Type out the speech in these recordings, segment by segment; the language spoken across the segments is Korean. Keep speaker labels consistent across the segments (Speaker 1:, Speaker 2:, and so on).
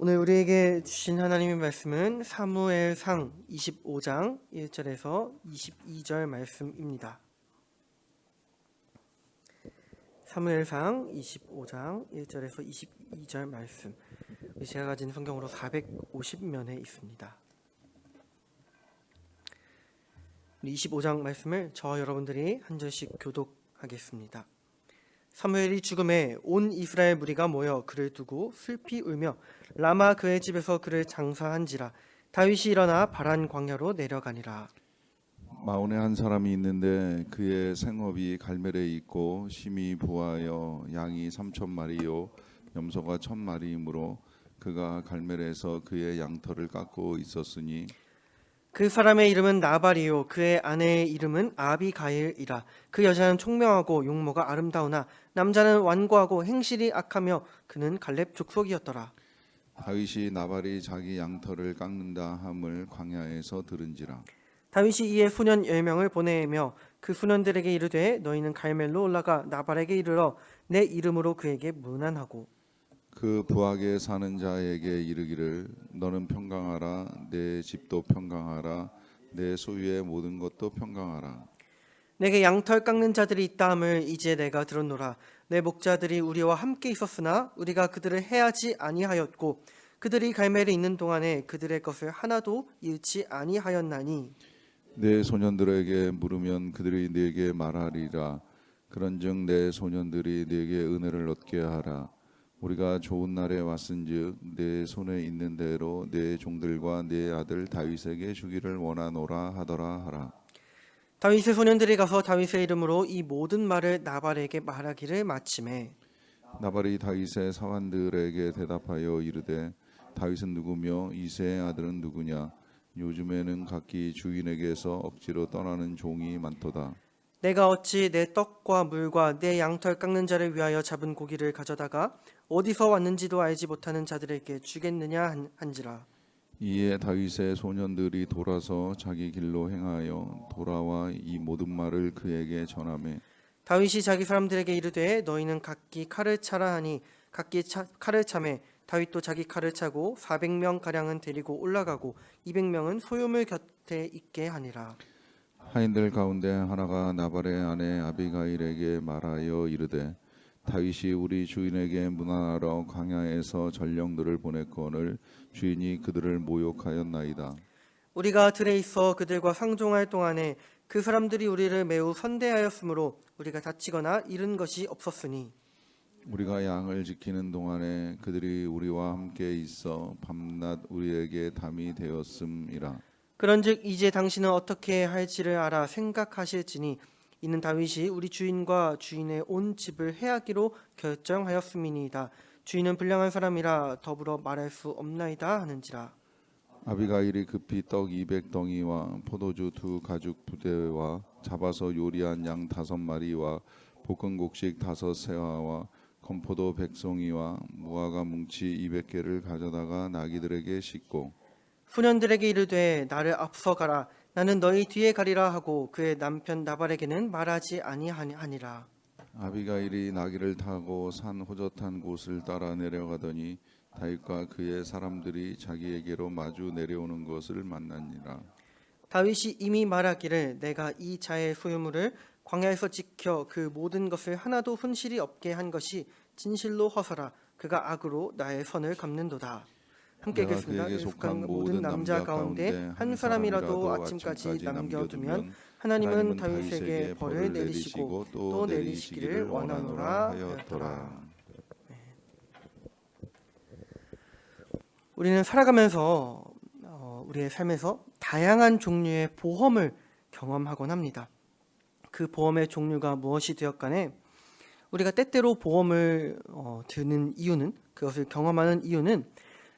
Speaker 1: 오늘 우리에게 주신 하나님의 말씀은 사무엘상 25장 1절에서 22절 말씀입니다. 사무엘상 25장 1절에서 22절 말씀. 제가 가진 성경으로 450면에 있습니다. 25장 말씀을 저와 여러분들이 한 절씩 교독하겠습니다. 사무엘이 죽음에 온 이스라엘 무리가 모여 그를 두고 슬피 울며 라마 그의 집에서 그를 장사한지라. 다윗이 일어나 바란 광야로 내려가니라.
Speaker 2: 마온에 한 사람이 있는데 그의 생업이 갈멜에 있고 심히 부하여 양이 3,000마리요 염소가 1,000마리이므로 그가 갈멜에서 그의 양털을 깎고 있었으니
Speaker 1: 그 사람의 이름은 나발이요 그의 아내의 이름은 아비가일이라. 그 여자는 총명하고 용모가 아름다우나 남자는 완고하고 행실이 악하며 그는 갈렙 족속이었더라.
Speaker 2: 다윗이 나발이 자기 양털을 깎는다 함을 광야에서 들은지라.
Speaker 1: 다윗이 이에 소년 10명을 보내며 그 소년들에게 이르되 너희는 갈멜로 올라가 나발에게 이르러 내 이름으로 그에게 문안하고
Speaker 2: 그 부하게 사는 자에게 이르기를 너는 평강하라 내 집도 평강하라 내 소유의 모든 것도 평강하라.
Speaker 1: 내게 양털 깎는 자들이 있다함을 이제 내가 들었노라. 내 목자들이 우리와 함께 있었으나 우리가 그들을 해하지 아니하였고 그들이 갈멜에 있는 동안에 그들의 것을 하나도 잃지 아니하였나니
Speaker 2: 내 소년들에게 물으면 그들이 네게 말하리라. 그런즉 내 소년들이 네게 은혜를 얻게 하라. 우리가 좋은 날에 왔은즉 내 손에 있는 대로 내 종들과 내 아들 다윗에게 주기를 원하노라 하더라 하라.
Speaker 1: 다윗의 소년들이 가서 다윗의 이름으로 이 모든 말을 나발에게 말하기를 마치매
Speaker 2: 나발이 다윗의 사환들에게 대답하여 이르되 다윗은 누구며 이새의 아들은 누구냐. 요즘에는 각기 주인에게서 억지로 떠나는 종이 많도다.
Speaker 1: 내가 어찌 내 떡과 물과 내 양털 깎는 자를 위하여 잡은 고기를 가져다가 어디서 왔는지도 알지 못하는 자들에게 주겠느냐 한지라.
Speaker 2: 이에 다윗의 소년들이 돌아서 자기 길로 행하여 돌아와 이 모든 말을 그에게 전하매
Speaker 1: 다윗이 자기 사람들에게 이르되 너희는 각기 칼을 차라 하니 각기 칼을 차매 다윗도 자기 칼을 차고 400명 가량은 데리고 올라가고 200명은 소유물 곁에 있게 하니라.
Speaker 2: 하인들 가운데 하나가 나발의 아내 아비가일에게 말하여 이르되 다윗이 우리 주인에게 문안하러 광야에서 전령들을 보냈거늘 주인이 그들을 모욕하였나이다.
Speaker 1: 우리가 들에 있어 그들과 상종할 동안에 그 사람들이 우리를 매우 선대하였으므로 우리가 다치거나 잃은 것이 없었으니
Speaker 2: 우리가 양을 지키는 동안에 그들이 우리와 함께 있어 밤낮 우리에게 담이 되었음이라.
Speaker 1: 그런즉 이제 당신은 어떻게 할지를 알아 생각하실지니 이는 다윗이 우리 주인과 주인의 온 집을 해하기로 결정하였음이니이다. 주인은 불량한 사람이라 더불어 말할 수 없나이다 하는지라.
Speaker 2: 아비가일이 급히 떡 200덩이와 포도주 2가죽 부대와 잡아서 요리한 양 5마리와 볶은 곡식 5세화와 건포도 100송이와 무화과 뭉치 200개를 가져다가 나귀들에게 싣고
Speaker 1: 소년들에게 이르되 나를 앞서 가라 나는 너희 뒤에 가리라 하고 그의 남편 나발에게는 말하지 아니하니라.
Speaker 2: 아비가일이 나귀를 타고 산 호젓한 곳을 따라 내려가더니 다윗과 그의 사람들이 자기에게로 마주 내려오는 것을 만나니라.
Speaker 1: 다윗이 이미 말하기를 내가 이 자의 소유물을 광야에서 지켜 그 모든 것을 하나도 손실이 없게 한 것이 진실로 허서라. 그가 악으로 나의 선을 갚는도다. 함께
Speaker 2: 내가
Speaker 1: 읽겠습니다.
Speaker 2: 그에게 속한 모든
Speaker 1: 남자 가운데 한 사람이라도 아침까지 남겨두면 하나님은 다윗에게 벌을 내리시고 또 내리시기를 원하노라 하였더라. 우리는 살아가면서 우리의 삶에서 다양한 종류의 보험을 경험하곤 합니다. 그 보험의 종류가 무엇이 되었간에 우리가 때때로 보험을 드는 이유는, 그것을 경험하는 이유는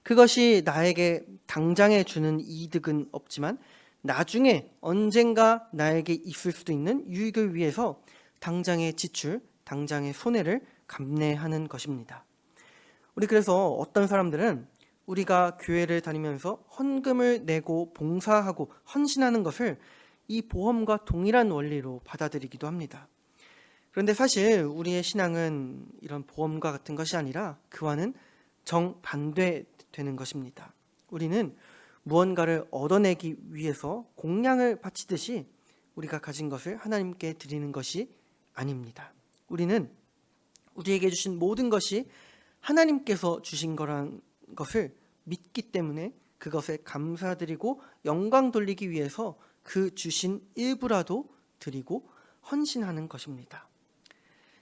Speaker 1: 그것이 나에게 당장에 주는 이득은 없지만 나중에 언젠가 나에게 있을 수도 있는 유익을 위해서 당장의 지출, 당장의 손해를 감내하는 것입니다. 우리 그래서 어떤 사람들은 우리가 교회를 다니면서 헌금을 내고 봉사하고 헌신하는 것을 이 보험과 동일한 원리로 받아들이기도 합니다. 그런데 사실 우리의 신앙은 이런 보험과 같은 것이 아니라 그와는 정반대 되는 것입니다. 우리는 무언가를 얻어내기 위해서 공양을 바치듯이 우리가 가진 것을 하나님께 드리는 것이 아닙니다. 우리는 우리에게 주신 모든 것이 하나님께서 주신 거란 것을 믿기 때문에 그것에 감사드리고 영광 돌리기 위해서 그 주신 일부라도 드리고 헌신하는 것입니다.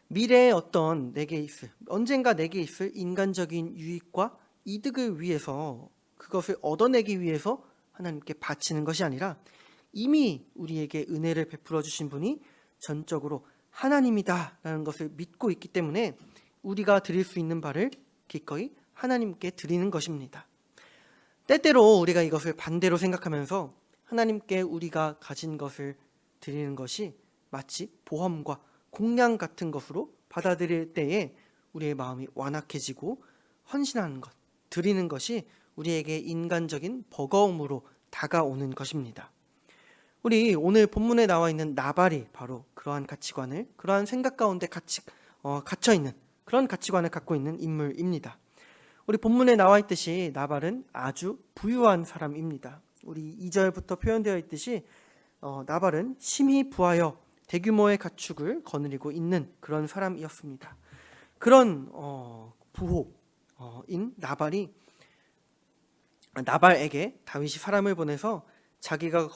Speaker 1: 미래에 언젠가 내게 있을 인간적인 유익과 이득을 위해서 그것을 얻어내기 위해서 하나님께 바치는 것이 아니라 이미 우리에게 은혜를 베풀어 주신 분이 전적으로 하나님이다라는 것을 믿고 있기 때문에 우리가 드릴 수 있는 바를 기꺼이 하나님께 드리는 것입니다. 때때로 우리가 이것을 반대로 생각하면서 하나님께 우리가 가진 것을 드리는 것이 마치 보험과 공양 같은 것으로 받아들일 때에 우리의 마음이 완악해지고 헌신하는 것, 드리는 것이 우리에게 인간적인 버거움으로 다가오는 것입니다. 우리 오늘 본문에 나와 있는 나발이 바로 그러한 가치관을, 그러한 생각 가운데 갇혀있는 그런 가치관을 갖고 있는 인물입니다. 우리 본문에 나와 있듯이 나발은 아주 부유한 사람입니다. 우리 2절부터 표현되어 있듯이 나발은 심히 부하여 대규모의 가축을 거느리고 있는 그런 사람이었습니다. 그런 부호인 나발에게 다윗이 사람을 보내서 자기가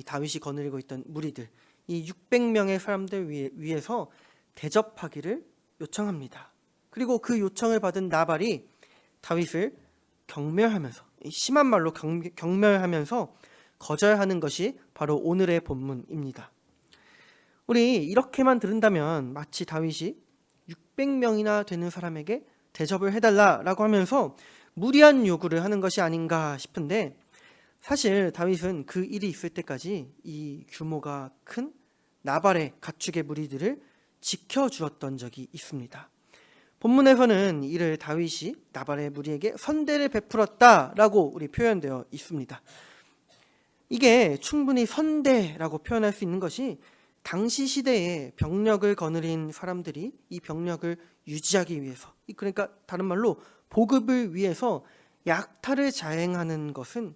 Speaker 1: 다윗이 거느리고 있던 무리들, 이 600명의 사람들 위해서 대접하기를 요청합니다. 그리고 그 요청을 받은 나발이 다윗을 경멸하면서, 심한 말로 경멸하면서 거절하는 것이 바로 오늘의 본문입니다. 우리 이렇게만 들은다면 마치 다윗이 600명이나 되는 사람에게 대접을 해달라라고 하면서 무리한 요구를 하는 것이 아닌가 싶은데, 사실 다윗은 그 일이 있을 때까지 이 규모가 큰 나발의 가축의 무리들을 지켜주었던 적이 있습니다. 본문에서는 이를 다윗이 나발의 무리에게 선대를 베풀었다라고 우리 표현되어 있습니다. 이게 충분히 선대라고 표현할 수 있는 것이 당시 시대에 병력을 거느린 사람들이 이 병력을 유지하기 위해서, 그러니까 다른 말로 보급을 위해서 약탈을 자행하는 것은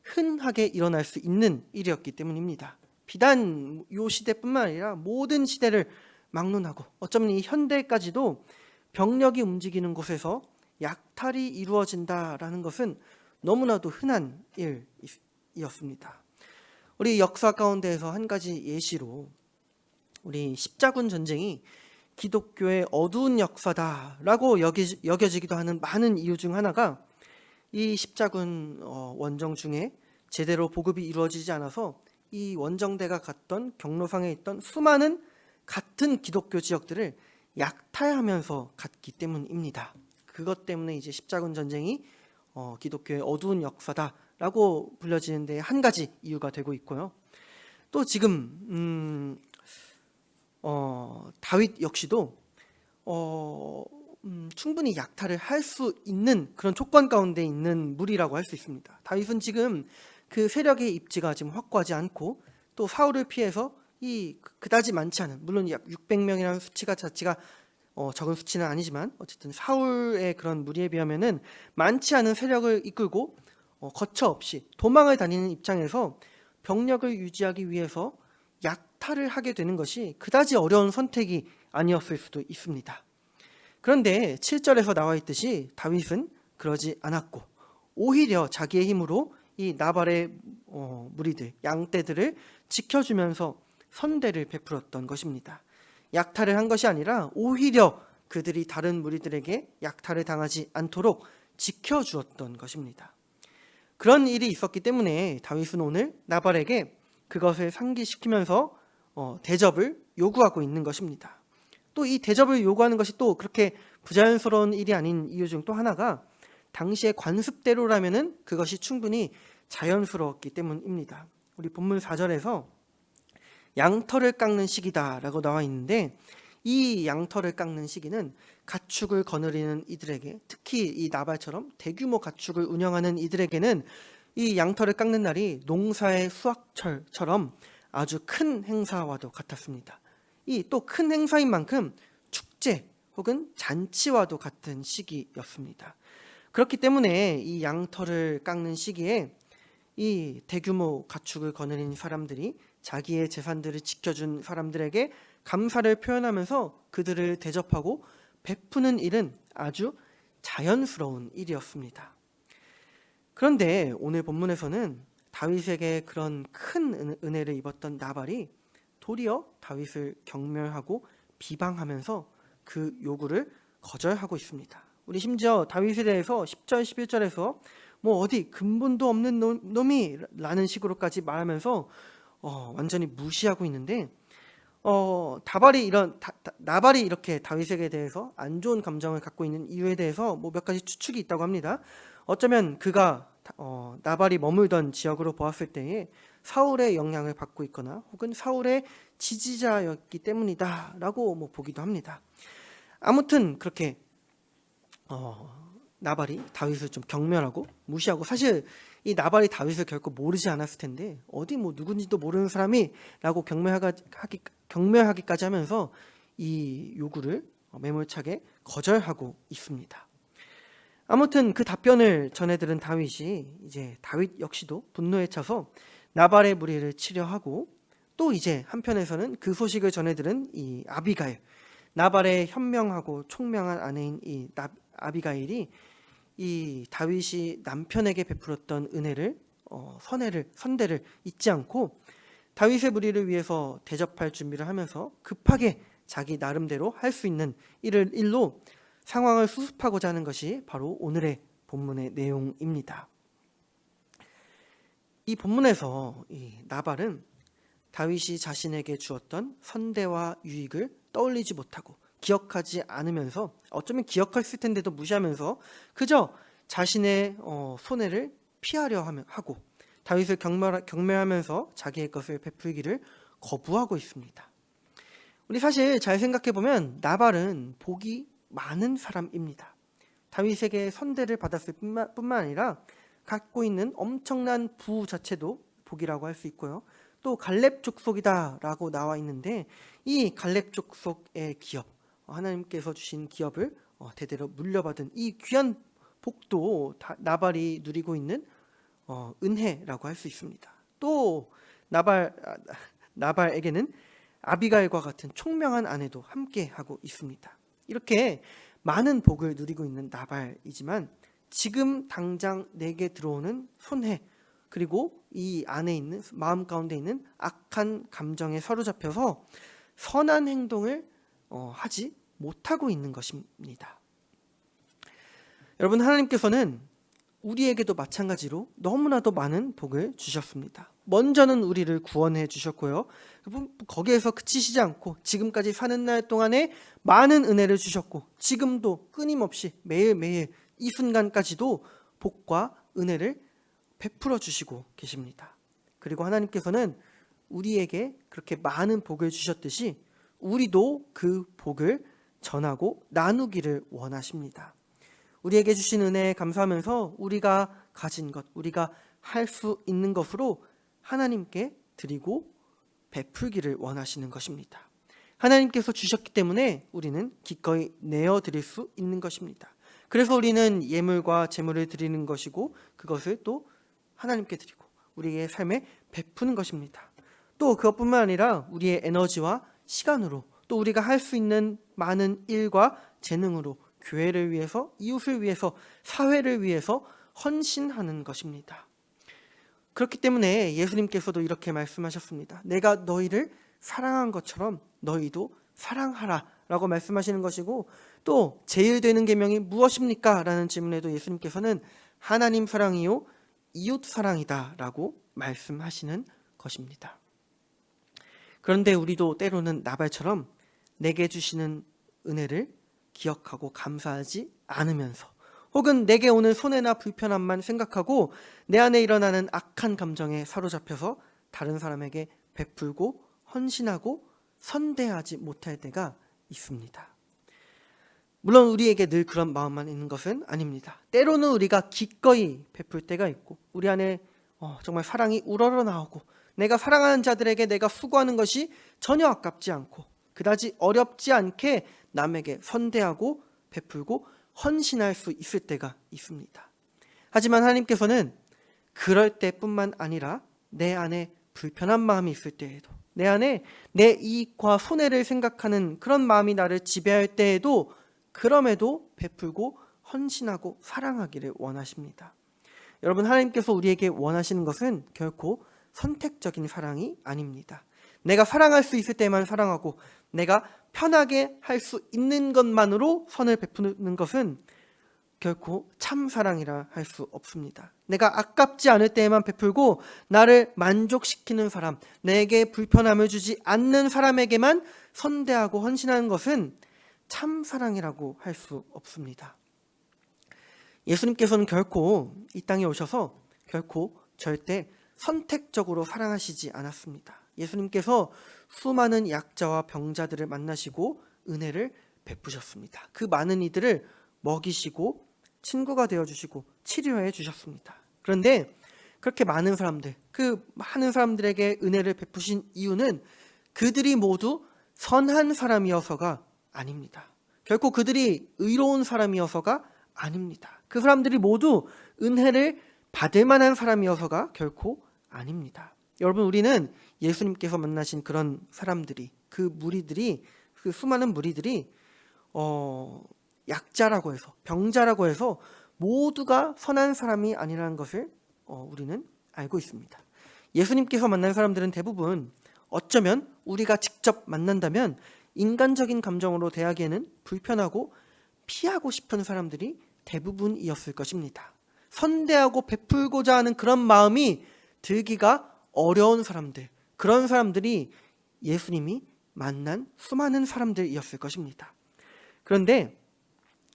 Speaker 1: 흔하게 일어날 수 있는 일이었기 때문입니다. 비단 이 시대뿐만 아니라 모든 시대를 막론하고 어쩌면 이 현대까지도 병력이 움직이는 곳에서 약탈이 이루어진다라는 것은 너무나도 흔한 일이었습니다. 우리 역사 가운데에서 한 가지 예시로 우리 십자군 전쟁이 기독교의 어두운 역사다라고 여겨지기도 하는 많은 이유 중 하나가 이 십자군 원정 중에 제대로 보급이 이루어지지 않아서 이 원정대가 갔던 경로상에 있던 수많은 같은 기독교 지역들을 약탈하면서 갔기 때문입니다. 그것 때문에 이제 십자군 전쟁이 기독교의 어두운 역사다라고 불려지는데 한 가지 이유가 되고 있고요. 또 지금 다윗 역시도 충분히 약탈을 할 수 있는 그런 조건 가운데 있는 무리라고 할 수 있습니다. 다윗은 지금 그 세력의 입지가 지금 확고하지 않고 또 사울을 피해서 그다지 많지 않은, 물론 약 600명이라는 수치가 자체가 적은 수치는 아니지만 어쨌든 사울의 그런 무리에 비하면은 많지 않은 세력을 이끌고 거처 없이 도망을 다니는 입장에서 병력을 유지하기 위해서 약탈을 하게 되는 것이 그다지 어려운 선택이 아니었을 수도 있습니다. 그런데 7절에서 나와 있듯이 다윗은 그러지 않았고 오히려 자기의 힘으로 이 나발의 무리들, 양떼들을 지켜주면서 선대를 베풀었던 것입니다. 약탈을 한 것이 아니라 오히려 그들이 다른 무리들에게 약탈을 당하지 않도록 지켜주었던 것입니다. 그런 일이 있었기 때문에 다윗은 오늘 나발에게 그것을 상기시키면서 대접을 요구하고 있는 것입니다. 또 이 대접을 요구하는 것이 또 그렇게 부자연스러운 일이 아닌 이유 중 또 하나가 당시의 관습대로라면은 그것이 충분히 자연스러웠기 때문입니다. 우리 본문 4절에서 양털을 깎는 시기다라고 나와 있는데, 이 양털을 깎는 시기는 가축을 거느리는 이들에게, 특히 이 나발처럼 대규모 가축을 운영하는 이들에게는 이 양털을 깎는 날이 농사의 수확철처럼 아주 큰 행사와도 같았습니다. 이 또 큰 행사인 만큼 축제 혹은 잔치와도 같은 시기였습니다. 그렇기 때문에 이 양털을 깎는 시기에 이 대규모 가축을 거느린 사람들이 자기의 재산들을 지켜준 사람들에게 감사를 표현하면서 그들을 대접하고 베푸는 일은 아주 자연스러운 일이었습니다. 그런데 오늘 본문에서는 다윗에게 그런 큰 은혜를 입었던 나발이 도리어 다윗을 경멸하고 비방하면서 그 요구를 거절하고 있습니다. 우리 심지어 다윗에 대해서 10절 11절에서 뭐 어디 근본도 없는 놈이 라는 식으로까지 말하면서 완전히 무시하고 있는데 나발이 이렇게 다윗에게 대해서 안 좋은 감정을 갖고 있는 이유에 대해서 뭐 몇 가지 추측이 있다고 합니다. 어쩌면 그가 나발이 머물던 지역으로 보았을 때에 사울의 영향을 받고 있거나 혹은 사울의 지지자였기 때문이다라고 뭐 보기도 합니다. 아무튼 그렇게 나발이 다윗을 좀 경멸하고 무시하고, 사실 이 나발이 다윗을 결코 모르지 않았을 텐데 어디 뭐 누군지도 모르는 사람이라고 경멸하기까지 하면서 이 요구를 매몰차게 거절하고 있습니다. 아무튼 그 답변을 전해 들은 다윗이 이제 다윗 역시도 분노에 차서 나발의 무리를 치려 하고, 또 이제 한편에서는 그 소식을 전해 들은 이 아비가일, 나발의 현명하고 총명한 아내인 이 아비가일이 이 다윗이 남편에게 베풀었던 은혜를 선대를 잊지 않고 다윗의 무리를 위해서 대접할 준비를 하면서 급하게 자기 나름대로 할 수 있는 일로 상황을 수습하고자 하는 것이 바로 오늘의 본문의 내용입니다. 이 본문에서 이 나발은 다윗이 자신에게 주었던 선대와 유익을 떠올리지 못하고 기억하지 않으면서, 어쩌면 기억했을 텐데도 무시하면서 그저 자신의 손해를 피하려 하고 다윗을 경멸하면서 자기의 것을 베풀기를 거부하고 있습니다. 우리 사실 잘 생각해 보면 나발은 복이 많은 사람입니다. 다윗에게 선대를 받았을 뿐만 아니라 갖고 있는 엄청난 부 자체도 복이라고 할 수 있고요. 또 갈렙 족속이다라고 나와 있는데 이 갈렙 족속의 기업, 하나님께서 주신 기업을 대대로 물려받은 이 귀한 복도 나발이 누리고 있는 은혜라고 할 수 있습니다. 또 나발에게는 아비가일과 같은 총명한 아내도 함께 하고 있습니다. 이렇게 많은 복을 누리고 있는 나발이지만 지금 당장 내게 들어오는 손해, 그리고 이 안에 있는 마음 가운데 있는 악한 감정에 사로잡혀서 선한 행동을 하지 못하고 있는 것입니다. 여러분, 하나님께서는 우리에게도 마찬가지로 너무나도 많은 복을 주셨습니다. 먼저는 우리를 구원해 주셨고요. 거기에서 그치시지 않고 지금까지 사는 날 동안에 많은 은혜를 주셨고, 지금도 끊임없이 매일매일 이 순간까지도 복과 은혜를 베풀어 주시고 계십니다. 그리고 하나님께서는 우리에게 그렇게 많은 복을 주셨듯이 우리도 그 복을 전하고 나누기를 원하십니다. 우리에게 주신 은혜에 감사하면서 우리가 가진 것, 우리가 할 수 있는 것으로 하나님께 드리고 베풀기를 원하시는 것입니다. 하나님께서 주셨기 때문에 우리는 기꺼이 내어드릴 수 있는 것입니다. 그래서 우리는 예물과 제물을 드리는 것이고 그것을 또 하나님께 드리고 우리의 삶에 베푸는 것입니다. 또 그것뿐만 아니라 우리의 에너지와 시간으로, 또 우리가 할 수 있는 많은 일과 재능으로 교회를 위해서, 이웃을 위해서, 사회를 위해서 헌신하는 것입니다. 그렇기 때문에 예수님께서도 이렇게 말씀하셨습니다. 내가 너희를 사랑한 것처럼 너희도 사랑하라 라고 말씀하시는 것이고, 또 제일 되는 계명이 무엇입니까? 라는 질문에도 예수님께서는 하나님 사랑이요 이웃 사랑이다 라고 말씀하시는 것입니다. 그런데 우리도 때로는 나발처럼 내게 주시는 은혜를 기억하고 감사하지 않으면서, 혹은 내게 오는 손해나 불편함만 생각하고 내 안에 일어나는 악한 감정에 사로잡혀서 다른 사람에게 베풀고 헌신하고 선대하지 못할 때가 있습니다. 물론 우리에게 늘 그런 마음만 있는 것은 아닙니다. 때로는 우리가 기꺼이 베풀 때가 있고 우리 안에 정말 사랑이 우러러 나오고 내가 사랑하는 자들에게 내가 수고하는 것이 전혀 아깝지 않고 그다지 어렵지 않게 남에게 선대하고 베풀고 헌신할 수 있을 때가 있습니다. 하지만 하나님께서는 그럴 때뿐만 아니라 내 안에 불편한 마음이 있을 때에도, 내 안에 내 이익과 손해를 생각하는 그런 마음이 나를 지배할 때에도 그럼에도 베풀고 헌신하고 사랑하기를 원하십니다. 여러분, 하나님께서 우리에게 원하시는 것은 결코 선택적인 사랑이 아닙니다. 내가 사랑할 수 있을 때만 사랑하고 내가 편하게 할 수 있는 것만으로 선을 베푸는 것은 결코 참 사랑이라 할 수 없습니다. 내가 아깝지 않을 때에만 베풀고 나를 만족시키는 사람, 내게 불편함을 주지 않는 사람에게만 선대하고 헌신하는 것은 참 사랑이라고 할 수 없습니다. 예수님께서는 결코 이 땅에 오셔서 결코 절대 선택적으로 사랑하시지 않았습니다. 예수님께서 수많은 약자와 병자들을 만나시고 은혜를 베푸셨습니다. 그 많은 이들을 먹이시고 친구가 되어주시고 치료해 주셨습니다. 그런데 그렇게 많은 사람들, 그 많은 사람들에게 은혜를 베푸신 이유는 그들이 모두 선한 사람이어서가 아닙니다. 결코 그들이 의로운 사람이어서가 아닙니다. 그 사람들이 모두 은혜를 받을 만한 사람이어서가 결코 아닙니다. 여러분, 우리는 예수님께서 만나신 그런 사람들이, 그 무리들이, 그 수많은 무리들이 약자라고 해서, 병자라고 해서 모두가 선한 사람이 아니라는 것을 우리는 알고 있습니다. 예수님께서 만난 사람들은 대부분 어쩌면 우리가 직접 만난다면 인간적인 감정으로 대하기에는 불편하고 피하고 싶은 사람들이 대부분이었을 것입니다. 선대하고 베풀고자 하는 그런 마음이 들기가 어려운 사람들, 그런 사람들이 예수님이 만난 수많은 사람들이었을 것입니다. 그런데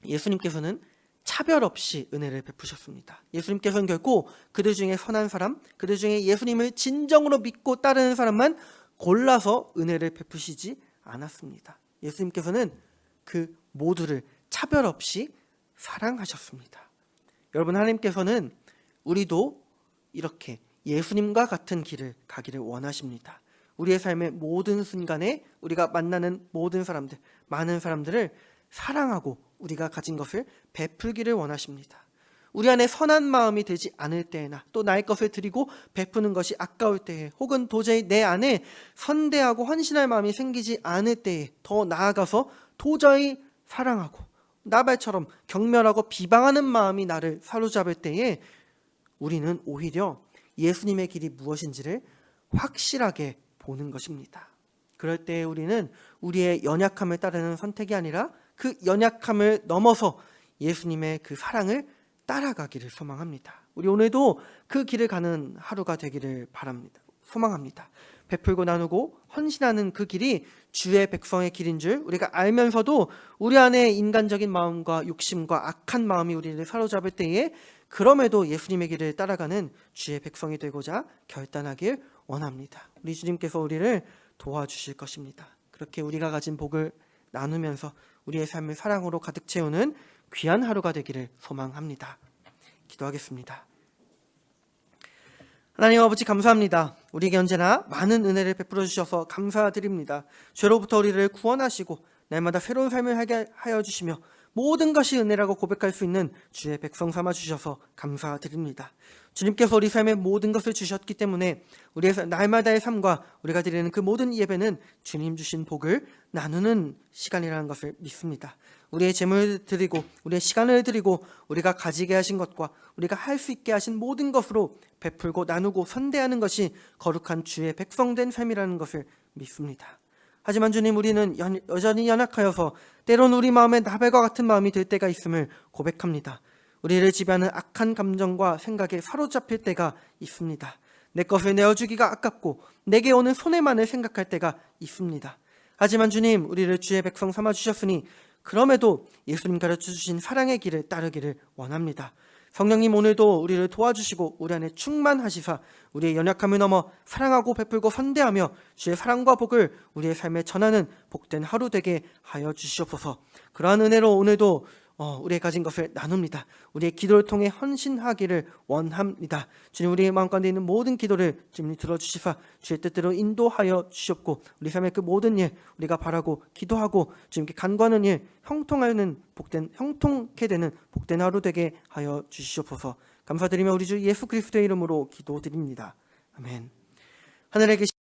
Speaker 1: 예수님께서는 차별 없이 은혜를 베푸셨습니다. 예수님께서는 결코 그들 중에 선한 사람, 그들 중에 예수님을 진정으로 믿고 따르는 사람만 골라서 은혜를 베푸시지 않았습니다. 예수님께서는 그 모두를 차별 없이 사랑하셨습니다. 여러분, 하나님께서는 우리도 이렇게 예수님과 같은 길을 가기를 원하십니다. 우리의 삶의 모든 순간에 우리가 만나는 모든 사람들, 많은 사람들을 사랑하고 우리가 가진 것을 베풀기를 원하십니다. 우리 안에 선한 마음이 되지 않을 때에나 또 나의 것을 드리고 베푸는 것이 아까울 때에, 혹은 도저히 내 안에 선대하고 헌신할 마음이 생기지 않을 때에, 더 나아가서 도저히 사랑하고 나발처럼 경멸하고 비방하는 마음이 나를 사로잡을 때에 우리는 오히려 예수님의 길이 무엇인지를 확실하게 보는 것입니다. 그럴 때 우리는 우리의 연약함을 따르는 선택이 아니라 그 연약함을 넘어서 예수님의 그 사랑을 따라가기를 소망합니다. 우리 오늘도 그 길을 가는 하루가 되기를 바랍니다. 소망합니다. 베풀고 나누고 헌신하는 그 길이 주의 백성의 길인 줄 우리가 알면서도 우리 안에 인간적인 마음과 욕심과 악한 마음이 우리를 사로잡을 때에 그럼에도 예수님의 길을 따라가는 주의 백성이 되고자 결단하길 원합니다. 우리 주님께서 우리를 도와주실 것입니다. 그렇게 우리가 가진 복을 나누면서 우리의 삶을 사랑으로 가득 채우는 귀한 하루가 되기를 소망합니다. 기도하겠습니다. 하나님 아버지, 감사합니다. 우리에게 언제나 많은 은혜를 베풀어 주셔서 감사드립니다. 죄로부터 우리를 구원하시고 날마다 새로운 삶을 하게 하여 주시며 모든 것이 은혜라고 고백할 수 있는 주의 백성 삼아 주셔서 감사드립니다. 주님께서 우리 삶에 모든 것을 주셨기 때문에 우리의 날마다의 삶과 우리가 드리는 그 모든 예배는 주님 주신 복을 나누는 시간이라는 것을 믿습니다. 우리의 재물을 드리고 우리의 시간을 드리고 우리가 가지게 하신 것과 우리가 할 수 있게 하신 모든 것으로 베풀고 나누고 선대하는 것이 거룩한 주의 백성된 삶이라는 것을 믿습니다. 하지만 주님, 우리는 여전히 연약하여서 때론 우리 마음에 나발과 같은 마음이 들 때가 있음을 고백합니다. 우리를 지배하는 악한 감정과 생각에 사로잡힐 때가 있습니다. 내 것을 내어주기가 아깝고 내게 오는 손해만을 생각할 때가 있습니다. 하지만 주님, 우리를 주의 백성 삼아 주셨으니 그럼에도 예수님 가르쳐 주신 사랑의 길을 따르기를 원합니다. 성령님, 오늘도 우리를 도와주시고 우리 안에 충만하시사 우리의 연약함을 넘어 사랑하고 베풀고 선대하며 주의 사랑과 복을 우리의 삶에 전하는 복된 하루 되게 하여 주시옵소서. 그러한 은혜로 오늘도 우리의 가진 것을 나눕니다. 우리의 기도를 통해 헌신하기를 원합니다. 주님, 우리의 마음 가운데 있는 모든 기도를 주님이 들어주시사 주의 뜻대로 인도하여 주셨고, 우리 삶의 그 모든 일 우리가 바라고 기도하고 주님께 간구하는 일 형통케 되는 복된 하루 되게 하여 주시옵소서. 감사드리며 우리 주 예수 그리스도의 이름으로 기도드립니다. 아멘. 하늘에 계신